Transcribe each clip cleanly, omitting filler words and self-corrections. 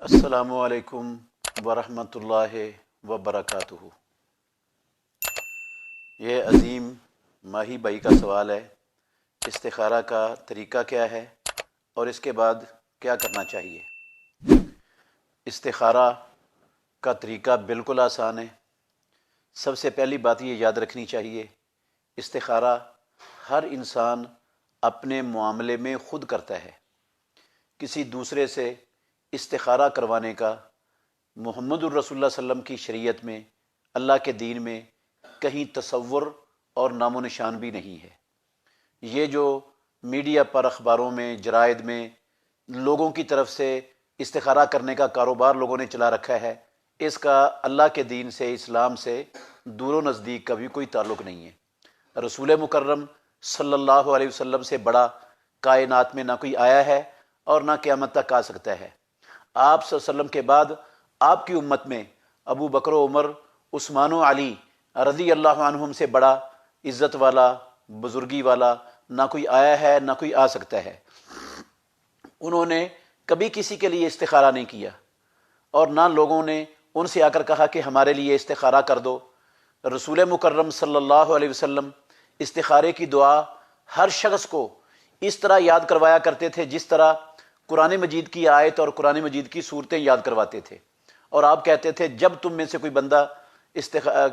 السلام علیکم ورحمۃ اللہ وبرکاتہ۔ یہ عظیم ماہی بھائی کا سوال ہے، استخارہ کا طریقہ کیا ہے اور اس کے بعد کیا کرنا چاہیے؟ استخارہ کا طریقہ بالکل آسان ہے۔ سب سے پہلی بات یہ یاد رکھنی چاہیے، استخارہ ہر انسان اپنے معاملے میں خود کرتا ہے۔ کسی دوسرے سے استخارہ کروانے کا محمد الرسول اللہ صلی اللہ علیہ وسلم کی شریعت میں، اللہ کے دین میں کہیں تصور اور نام و نشان بھی نہیں ہے۔ یہ جو میڈیا پر، اخباروں میں، جرائد میں لوگوں کی طرف سے استخارہ کرنے کا کاروبار لوگوں نے چلا رکھا ہے، اس کا اللہ کے دین سے، اسلام سے دور و نزدیک کا بھی کوئی تعلق نہیں ہے۔ رسول مکرم صلی اللہ علیہ وسلم سے بڑا کائنات میں نہ کوئی آیا ہے اور نہ قیامت تک آ سکتا ہے۔ آپ صلی اللہ علیہ وسلم کے بعد آپ کی امت میں ابو بکر و عمر، عثمان و علی رضی اللہ عنہم سے بڑا عزت والا، بزرگی والا نہ کوئی آیا ہے، نہ کوئی آ سکتا ہے۔ انہوں نے کبھی کسی کے لیے استخارہ نہیں کیا اور نہ لوگوں نے ان سے آ کر کہا کہ ہمارے لیے استخارہ کر دو۔ رسول مکرم صلی اللہ علیہ وسلم استخارے کی دعا ہر شخص کو اس طرح یاد کروایا کرتے تھے جس طرح قرآن مجید کی آیت اور قرآن مجید کی صورتیں یاد کرواتے تھے، اور آپ کہتے تھے جب تم میں سے کوئی بندہ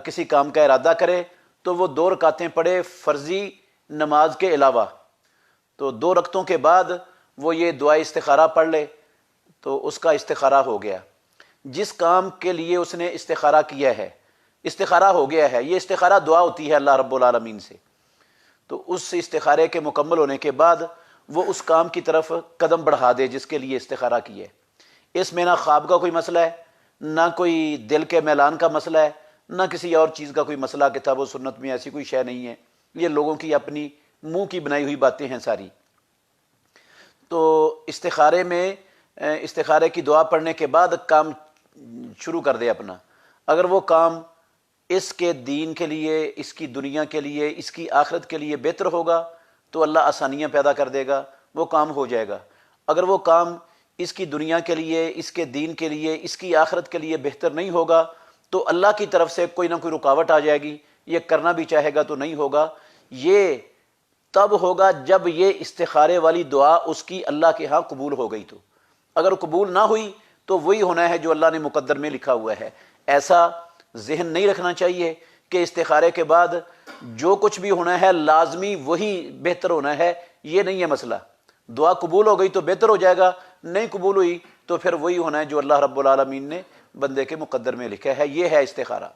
کسی کام کا ارادہ کرے تو وہ 2 رکعتیں پڑھے فرضی نماز کے علاوہ، تو 2 رکعتوں کے بعد وہ یہ دعا استخارہ پڑھ لے تو اس کا استخارہ ہو گیا۔ جس کام کے لیے اس نے استخارہ کیا ہے، استخارہ ہو گیا ہے۔ یہ استخارہ دعا ہوتی ہے اللہ رب العالمین سے، تو اس استخارے کے مکمل ہونے کے بعد وہ اس کام کی طرف قدم بڑھا دے جس کے لیے استخارہ کی ہے۔ اس میں نہ خواب کا کوئی مسئلہ ہے، نہ کوئی دل کے میلان کا مسئلہ ہے، نہ کسی اور چیز کا کوئی مسئلہ۔ کتاب و سنت میں ایسی کوئی شے نہیں ہے، یہ لوگوں کی اپنی منہ کی بنائی ہوئی باتیں ہیں ساری۔ تو استخارے میں استخارے کی دعا پڑھنے کے بعد کام شروع کر دے اپنا۔ اگر وہ کام اس کے دین کے لیے، اس کی دنیا کے لیے، اس کی آخرت کے لیے بہتر ہوگا تو اللہ آسانیاں پیدا کر دے گا، وہ کام ہو جائے گا۔ اگر وہ کام اس کی دنیا کے لیے، اس کے دین کے لیے، اس کی آخرت کے لیے بہتر نہیں ہوگا تو اللہ کی طرف سے کوئی نہ کوئی رکاوٹ آ جائے گی، یہ کرنا بھی چاہے گا تو نہیں ہوگا۔ یہ تب ہوگا جب یہ استخارے والی دعا اس کی اللہ کے ہاں قبول ہو گئی۔ تو اگر قبول نہ ہوئی تو وہی ہونا ہے جو اللہ نے مقدر میں لکھا ہوا ہے۔ ایسا ذہن نہیں رکھنا چاہیے کہ استخارے کے بعد جو کچھ بھی ہونا ہے لازمی وہی بہتر ہونا ہے، یہ نہیں ہے مسئلہ۔ دعا قبول ہو گئی تو بہتر ہو جائے گا، نہیں قبول ہوئی تو پھر وہی ہونا ہے جو اللہ رب العالمین نے بندے کے مقدر میں لکھا ہے۔ یہ ہے استخارہ۔